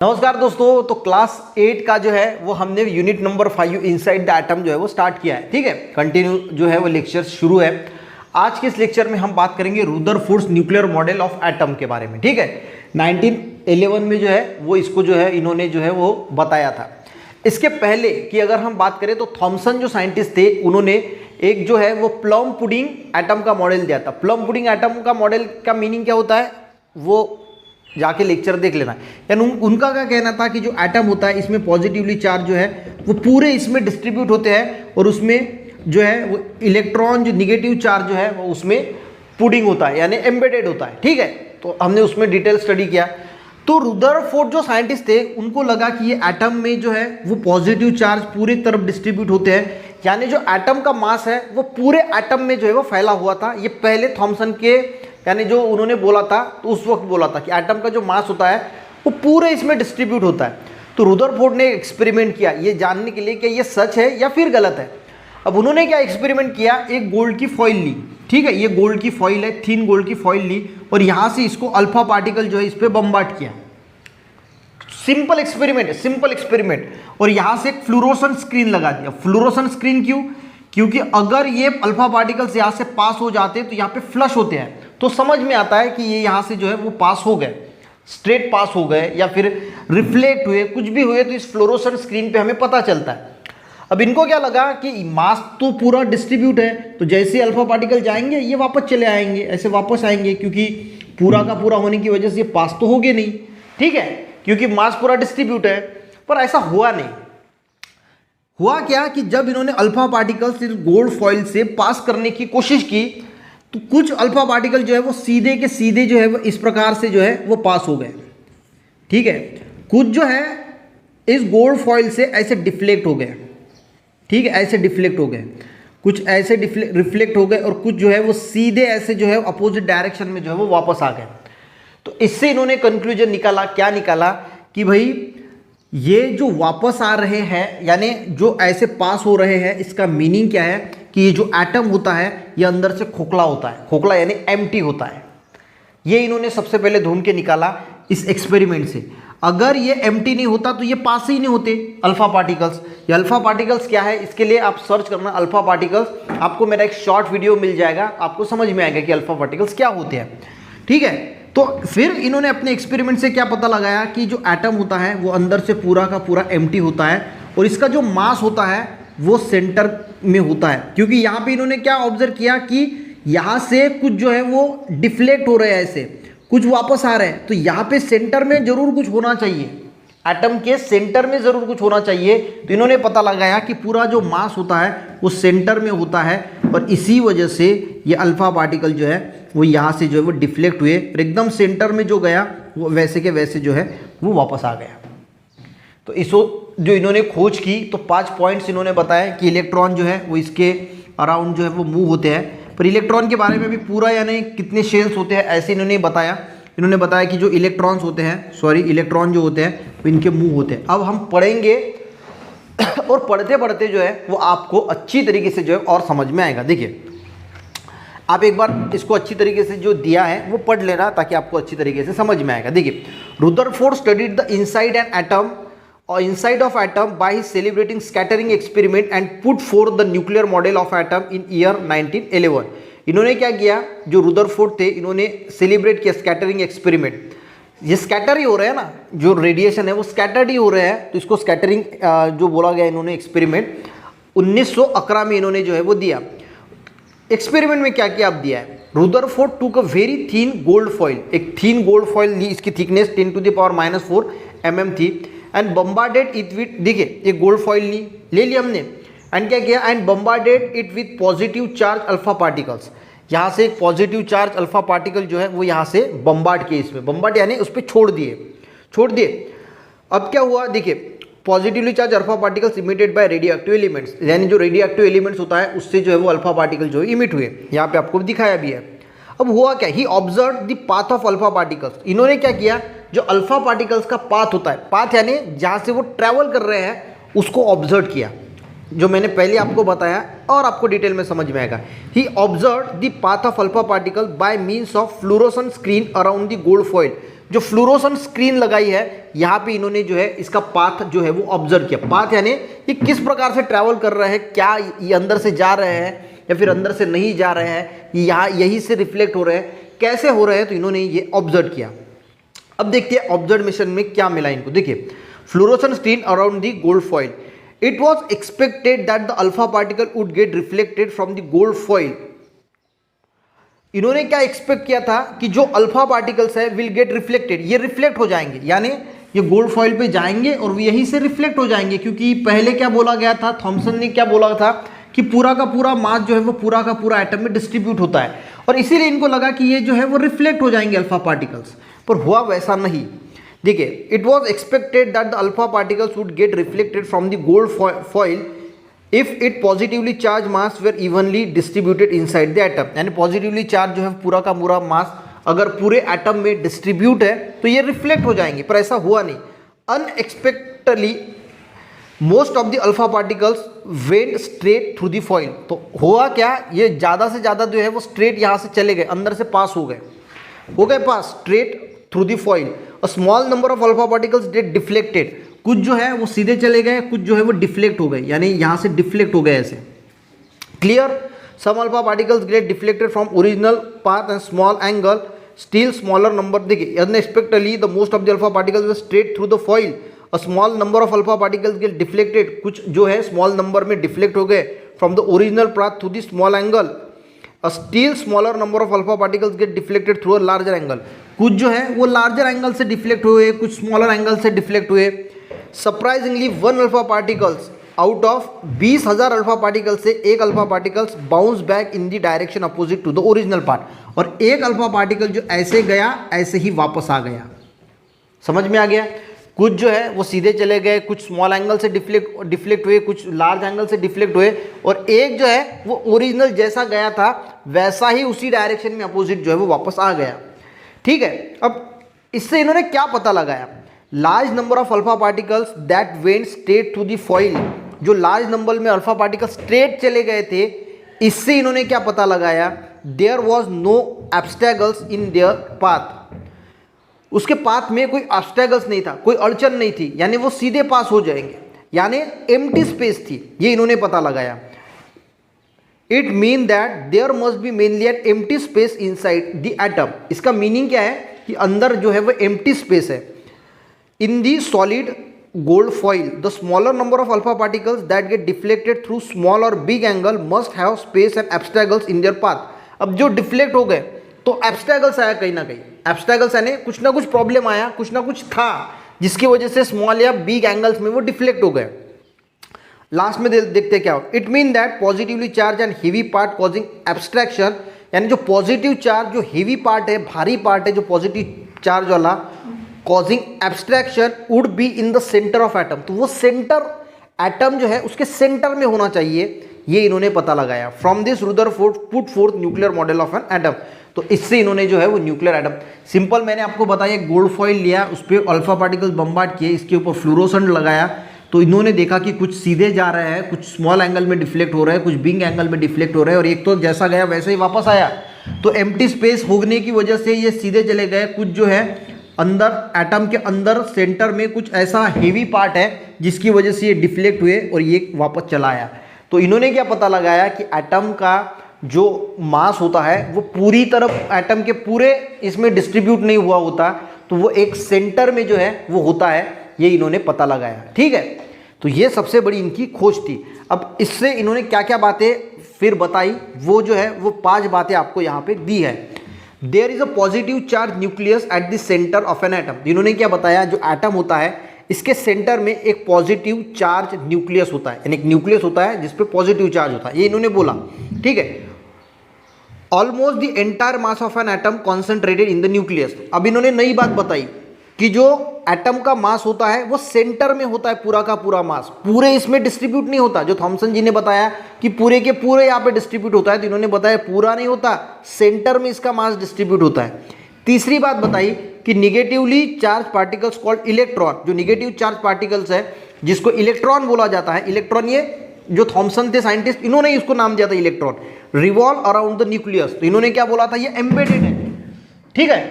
नमस्कार दोस्तों। तो क्लास 8 का जो है वो हमने unit number 5 inside the atom जो है वो स्टार्ट किया है। ठीक है, कंटिन्यू जो है वो लेक्चर शुरू है। आज के इस लेक्चर में हम बात करेंगे Rutherford nuclear model of atom के बारे में। ठीक है, 1911 में जो है वो इसको जो है इन्होंने जो है वो बताया था। इसके पहले की अगर हम बात करें तो थॉमसन जो साइंटिस्ट थे उन्होंने एक जो है वो प्लम पुडिंग एटम का मॉडल दिया था। प्लम पुडिंग एटम का मॉडल का मीनिंग क्या होता है वो जाके लेक्चर देख लेना। यानी उनका क्या कहना था कि जो एटम होता है इसमें पॉजिटिवली चार्ज जो है वो पूरे इसमें डिस्ट्रीब्यूट होते हैं और उसमें जो है वो इलेक्ट्रॉन जो निगेटिव चार्ज जो है वो उसमें पुडिंग होता है यानी एम्बेडेड होता है। ठीक है, तो हमने उसमें डिटेल स्टडी किया। तो रुदरफोर्ड जो साइंटिस्ट थे उनको लगा कि ये एटम में जो है वो पॉजिटिव चार्ज पूरी तरफ डिस्ट्रीब्यूट होते हैं, यानी जो एटम का मास है वो पूरे एटम में जो है वो फैला हुआ था। ये पहले थॉमसन के यानी जो उन्होंने बोला था तो उस वक्त बोला था कि एटम का जो मास होता है वो पूरे इसमें डिस्ट्रीब्यूट होता है। तो रुदरफोर्ड ने एक्सपेरिमेंट किया ये जानने के लिए कि ये सच है या फिर गलत है। अब उन्होंने क्या एक्सपेरिमेंट किया, एक गोल्ड की फॉइल ली। ठीक है, ये गोल्ड की फॉइल है, थिन गोल्ड की फॉइल ली और यहाँ से इसको अल्फा पार्टिकल जो है इस पर बम्बार्ड किया। सिंपल एक्सपेरिमेंट है, सिंपल एक्सपेरिमेंट। और यहाँ से एक फ्लोरोसेंट स्क्रीन लगा दिया। फ्लोरोसेंट स्क्रीन क्यों? क्योंकि अगर ये अल्फा पार्टिकल्स यहाँ से पास हो जाते तो यहाँ पे फ्लश होते हैं तो समझ में आता है कि ये यहाँ से जो है वो पास हो गए, स्ट्रेट पास हो गए या फिर रिफ्लेक्ट हुए, कुछ भी हुए तो इस फ्लोरोसेंट स्क्रीन पे हमें पता चलता है। अब इनको क्या लगा कि मास तो पूरा डिस्ट्रीब्यूट है तो जैसे अल्फा पार्टिकल जाएंगे ये वापस चले आएंगे, ऐसे वापस आएंगे क्योंकि पूरा का पूरा होने की वजह से ये पास तो होगे नहीं। ठीक है, क्योंकि मास पूरा डिस्ट्रीब्यूट है। पर ऐसा हुआ नहीं। हुआ क्या कि जब इन्होंने अल्फा पार्टिकल्स गोल्ड फॉइल से पास करने की कोशिश की तो कुछ अल्फा पार्टिकल जो है वो सीधे के सीधे जो है वो इस प्रकार से जो है वो पास हो गए। ठीक है, कुछ जो है इस गोल्ड फॉइल से ऐसे डिफ्लेक्ट हो गए। ठीक है, ऐसे डिफ्लेक्ट हो गए, कुछ ऐसे रिफ्लेक्ट हो गए और कुछ जो है वो सीधे ऐसे जो है अपोजिट डायरेक्शन में जो है वो वापस आ गए। तो इससे इन्होंने कंक्लूजन निकाला, क्या निकाला कि भाई ये जो वापस आ रहे हैं यानी जो ऐसे पास हो रहे हैं इसका मीनिंग क्या है कि ये जो एटम होता है ये अंदर से खोखला होता है, खोखला यानी एम्प्टी होता है। ये इन्होंने सबसे पहले ढूंढ के निकाला इस एक्सपेरिमेंट से। अगर ये एम्प्टी नहीं होता तो ये पास ही नहीं होते अल्फा पार्टिकल्स। ये अल्फा पार्टिकल्स क्या है इसके लिए आप सर्च करना अल्फा पार्टिकल्स, आपको मेरा एक शॉर्ट वीडियो मिल जाएगा, आपको समझ में आएगा कि अल्फा पार्टिकल्स क्या होते हैं। ठीक है, तो फिर इन्होंने अपने एक्सपेरिमेंट से क्या पता लगाया कि जो एटम होता है वो अंदर से पूरा का पूरा एम्प्टी होता है और इसका जो मास होता है वो सेंटर में होता है। क्योंकि यहाँ पे इन्होंने क्या ऑब्जर्व किया कि यहाँ से कुछ जो है वो डिफ्लेक्ट हो रहे हैं, ऐसे कुछ वापस आ रहे हैं, तो यहाँ पे सेंटर में जरूर कुछ होना चाहिए, एटम के सेंटर में जरूर कुछ होना चाहिए। तो इन्होंने पता लगाया कि पूरा जो मास होता है वो सेंटर में होता है और इसी वजह से ये अल्फा पार्टिकल जो है वो यहाँ से जो है वो डिफ्लेक्ट हुए और एकदम सेंटर में जो गया वो वैसे के वैसे जो है वो वापस आ गया। तो इसको जो इन्होंने खोज की तो 5 पॉइंट्स इन्होंने बताया कि इलेक्ट्रॉन जो है वो इसके अराउंड जो है वो मूव होते हैं। पर इलेक्ट्रॉन के बारे में भी पूरा यानी कितने शेल्स होते हैं ऐसे इन्होंने बताया। इन्होंने बताया कि जो इलेक्ट्रॉन्स होते हैं इलेक्ट्रॉन जो होते हैं वो इनके मूव होते हैं। अब हम पढ़ेंगे और पढ़ते पढ़ते जो है वो आपको अच्छी तरीके से जो है और समझ में आएगा। देखिए, आप एक बार इसको अच्छी तरीके से जो दिया है वो पढ़ लेना ताकि आपको अच्छी तरीके से समझ में आएगा। देखिए, Rutherford studied the inside an atom or inside of atom by his celebrating scattering experiment and put forth the nuclear model of atom in year 1911। इन्होंने क्या किया, जो रुदरफोर्ड थे इन्होंने सेलिब्रेट किया स्कैटरिंग एक्सपेरिमेंट। ये स्कैटर ही हो रहे हैं ना, जो रेडिएशन है वो स्कैटर्ड ही हो रहे हैं, तो इसको स्कैटरिंग जो बोला गया इन्होंने एक्सपेरिमेंट 1911 में इन्होंने जो है वो दिया। एक्सपेरिमेंट में क्या क्या आप दिया है, रुदरफोर्ड टूक a very thin gold foil, एक थीन गोल्ड फॉइल ली, इसकी थिकनेस 10⁻⁻⁴ mm थी एंड बम्बार्डेड इट विथ, देखिए एक गोल्ड फॉइल ले लिया हमने एंड क्या किया, and bombarded it with positive charge alpha particles. यहाँ से एक पॉजिटिव चार्ज अल्फा पार्टिकल जो है वो यहाँ से बम्बार्ड किए, इसमें बम्बार्ड यानी उस पर छोड़ दिए। अब क्या हुआ, देखिए positively charge alpha particles emitted by radioactive elements, यानी जो रेडियो एक्टिव एलिमेंट्स होता है उससे जो है वो अल्फा पार्टिकल जो है इमिट हुए, यहाँ पे आपको दिखाया भी है। अब हुआ क्या, he observe the path of alpha particles. इन्होंने क्या किया, जो अल्फा पार्टिकल्स का पाथ होता है, पाथ यानी जहाँ से वो ट्रैवल कर रहे हैं उसको ऑब्जर्व किया, जो मैंने पहले आपको बताया और आपको डिटेल में समझ में आएगा। He observe the path of alpha particle by means of fluorescent screen around the gold foil. जो फ्लोरोसेंट स्क्रीन लगाई है यहाँ पे इन्होंने जो है इसका पाथ जो है वो ऑब्जर्व किया। पाथ यानी ये किस प्रकार से ट्रैवल कर रहे हैं, क्या ये अंदर से जा रहे हैं या फिर अंदर से नहीं जा रहे हैं, यहाँ यही से रिफ्लेक्ट हो रहे हैं, कैसे हो रहे हैं, तो इन्होंने ये ऑब्जर्व किया। अब देखते हैं ऑब्जर्वेशन में क्या मिला इनको। देखिए, fluorescent screen around the gold foil, it was expected that the alpha particle would get reflected from the gold foil. इन्होंने क्या एक्सपेक्ट किया था कि जो अल्फा पार्टिकल्स है विल गेट रिफ्लेक्टेड, ये रिफ्लेक्ट हो जाएंगे, यानी ये गोल्ड फॉइल पे जाएंगे और यहीं से रिफ्लेक्ट हो जाएंगे। क्योंकि पहले क्या बोला गया था, थॉमसन ने क्या बोला था कि पूरा का पूरा मास जो है वो पूरा का पूरा एटम में डिस्ट्रीब्यूट होता है, और इसीलिए इनको लगा कि ये जो है वो रिफ्लेक्ट हो जाएंगे अल्फा पार्टिकल्स, पर हुआ वैसा नहीं। देखिए, it was expected that the alpha particles would get reflected from the gold foil if it positively charge mass were evenly distributed inside the atom, यानी पॉजिटिवली चार्ज जो है पूरा का पूरा मास अगर पूरे एटम में डिस्ट्रीब्यूट है तो ये रिफ्लेक्ट हो जाएंगे, पर ऐसा हुआ नहीं। Unexpectedly most of the alpha particles went straight through the foil. तो हुआ क्या, ये ज़्यादा से ज़्यादा जो है वो स्ट्रेट यहाँ से चले गए, अंदर से पास हो गए pass straight through the foil. A small number of alpha particles get deflected, कुछ जो है वो सीधे चले गए, कुछ जो है वो डिफ्लेक्ट हो गए, यानी यहाँ से डिफ्लेक्ट हो गए ऐसे। Clear, some alpha particles get deflected from original path and small angle, still smaller number. देखिए, unexpectedly the most of the alpha particles were straight through the foil, a small number of alpha particles get deflected, कुछ जो है small number में deflect हो गए from the original path through the small angle, a still smaller number of alpha particles get deflected through a larger angle, कुछ जो है वो लार्जर एंगल से डिफ्लेक्ट हुए, कुछ स्मॉलर एंगल से डिफ्लेक्ट हुए। Surprisingly 1 alpha particles out of 20,000 alpha particle से एक alpha particles bounce back in the direction opposite to the original part, और एक अल्फा पार्टिकल जो ऐसे गया ऐसे ही वापस आ गया। समझ में आ गया, कुछ जो है वो सीधे चले गए, कुछ स्मॉल एंगल से डिफ्लेक्ट हुए, कुछ लार्ज एंगल से डिफ्लेक्ट हुए, और एक जो है वो ओरिजिनल जैसा गया था वैसा ही उसी डायरेक्शन में अपोजिट जो है वो वापस आ गया। ठीक है, अब इससे इन्होंने क्या पता लगाया, large number of alpha particles that went straight through the foil, जो लार्ज नंबर में अल्फा पार्टिकल स्ट्रेट चले गए थे, इससे इन्होंने क्या पता लगाया, there was no obstacles in their path, उसके पाथ में कोई ऑब्स्टैकल्स नहीं था, कोई अड़चन नहीं थी, यानी वो सीधे पास हो जाएंगे, यानी एम्प्टी स्पेस थी, ये इन्होंने पता लगाया। It mean that there must be mainly an empty space inside the atom, इसका मीनिंग क्या है कि अंदर जो है वो एम्प्टी स्पेस है। In the solid gold foil the smaller number of alpha particles that get deflected through small और big angle must have space and obstacles in their path. अब जो डिफ्लेक्ट हो गए तो ऑब्स्टैकल्स आया कहीं ना कहीं, ऑब्स्टैकल्स यानी कुछ ना कुछ प्रॉब्लम आया, कुछ ना कुछ था जिसकी वजह से स्मॉल या बिग एंगल्स में वो डिफ्लेक्ट हो गए। लास्ट में देखते क्या हो, it mean that positively charge and heavy part causing abstraction, यानी जो पॉजिटिव चार्ज, जो हेवी पार्ट है, भारी पार्ट है, जो पॉजिटिव चार्ज वाला, causing abstraction would be in the centre of atom, तो वो सेंटर एटम जो है उसके सेंटर में होना चाहिए, ये इन्होंने पता लगाया। From this Rutherford put fourth nuclear model of an atom, तो इससे इन्होंने जो है वो न्यूक्लियर एटम, सिंपल मैंने आपको बताया, गोल्ड फॉइल लिया, उस पर अल्फा पार्टिकल्स बम्बार्ड किए, इसके ऊपर फ्लोरोसेंट लगाया, तो इन्होंने देखा कि कुछ सीधे जा रहे हैं, कुछ स्मॉल एंगल में डिफ्लेक्ट हो रहे हैं, कुछ बिग एंगल में डिफ्लेक्ट हो रहे हैं, और एक तो जैसा गया वैसे ही वापस आया। तो एम्प्टी स्पेस होने की वजह से ये सीधे चले गए, कुछ जो है अंदर एटम के अंदर सेंटर में कुछ ऐसा हेवी पार्ट है जिसकी वजह से ये डिफ्लेक्ट हुए और ये वापस चला आया। तो इन्होंने क्या पता लगाया कि एटम का जो मास होता है वो पूरी तरफ एटम के पूरे इसमें डिस्ट्रीब्यूट नहीं हुआ होता, तो वो एक सेंटर में जो है वो होता है, ये इन्होंने पता लगाया। ठीक है, तो ये सबसे बड़ी इनकी खोज थी। अब इससे इन्होंने क्या क्या बातें फिर बताई, वो जो है वो 5 बातें आपको यहाँ पे दी है। There is a positive charge nucleus at the centre of an atom, इन्होंने क्या बताया, जो एटम होता है इसके सेंटर में एक पॉजिटिव चार्ज न्यूक्लियस होता है, यानी एक न्यूक्लियस होता है जिसपे पॉजिटिव चार्ज होता है, ये इन्होंने बोला। ठीक है, almost the entire mass of an atom concentrated in the nucleus. अब इन्होंने नई बात बताई कि जो एटम का मास होता है वो सेंटर में होता है, पूरा का पूरा मास पूरे इसमें डिस्ट्रीब्यूट नहीं होता। जो थॉमसन जी ने बताया कि पूरे के पूरे यहाँ पे डिस्ट्रीब्यूट होता है, तो इन्होंने बताया पूरा नहीं होता, सेंटर में इसका मास डिस्ट्रीब्यूट होता है। तीसरी बात बताई कि negatively charge particles called electron, जो निगेटिव चार्ज पार्टिकल्स है जिसको इलेक्ट्रॉन बोला जाता है, इलेक्ट्रॉन ये जो थॉमसन थे साइंटिस्ट, इन्होंने इसको नाम दिया था electron, revolve around the nucleus, तो इन्होंने क्या बोला था, ये एम्बेडेड है। ठीक है,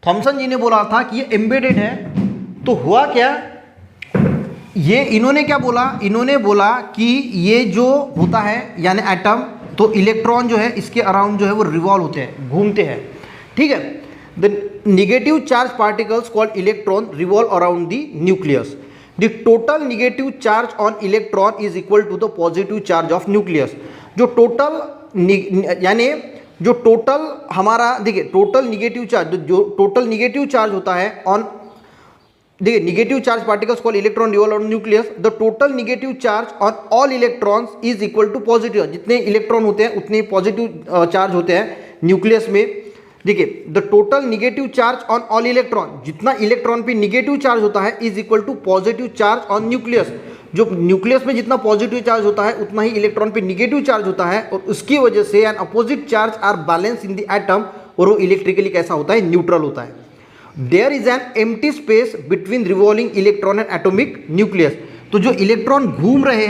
थॉमसन जी ने बोला था कि ये एम्बेडेड है। तो हुआ क्या, ये इन्होंने क्या बोला, इन्होंने बोला कि ये जो होता है यानी एटम, तो इलेक्ट्रॉन जो है इसके अराउंड जो है वो रिवॉल्व होते हैं, घूमते हैं, ठीक है। The negative charge particles called electron revolve around the nucleus. The total negative charge on electron is equal to the positive charge of nucleus. जो टोटल यानी जो टोटल हमारा देखिए टोटल निगेटिव चार्ज, जो टोटल निगेटिव चार्ज होता है on, देखिए negative charge particles called electron revolve around nucleus. The total negative charge on all electrons is equal to positive. जितने इलेक्ट्रॉन होते हैं उतने पॉजिटिव चार्ज होते हैं न्यूक्लियस में। देखिए the total negative charge on all electron, जितना इलेक्ट्रॉन पे नेगेटिव चार्ज होता है is equal to positive charge on nucleus. जो न्यूक्लियस में जितना पॉजिटिव चार्ज होता है उतना ही इलेक्ट्रॉन पे नेगेटिव चार्ज होता है, और उसकी वजह से an opposite charge are balance in the atom, और वो इलेक्ट्रिकली कैसा होता है, न्यूट्रल होता है। There is an empty space between revolving electron and atomic nucleus. तो जो इलेक्ट्रॉन घूम रहे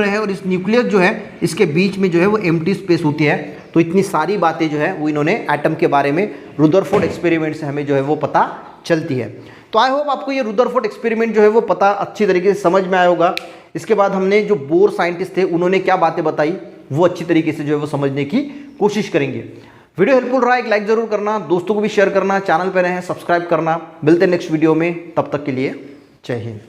हैं, और इस न्यूक्लियस जो है इसके बीच में जो है वो एम्प्टी स्पेस होती है। तो इतनी सारी बातें जो है वो इन्होंने एटम के बारे में रुदरफोर्ड एक्सपेरिमेंट से हमें जो है वो पता चलती है। तो आई होप आपको ये रुदरफोर्ड एक्सपेरिमेंट जो है वो पता अच्छी तरीके से समझ में आया होगा। इसके बाद हमने जो बोर साइंटिस्ट थे उन्होंने क्या बातें बताई वो अच्छी तरीके से जो है वो समझने की कोशिश करेंगे। वीडियो हेल्पफुल रहा, एक लाइक जरूर करना, दोस्तों को भी शेयर करना, चैनल पर रहे हैं सब्सक्राइब करना। मिलते हैं नेक्स्ट वीडियो में, तब तक के लिए जय हिंद।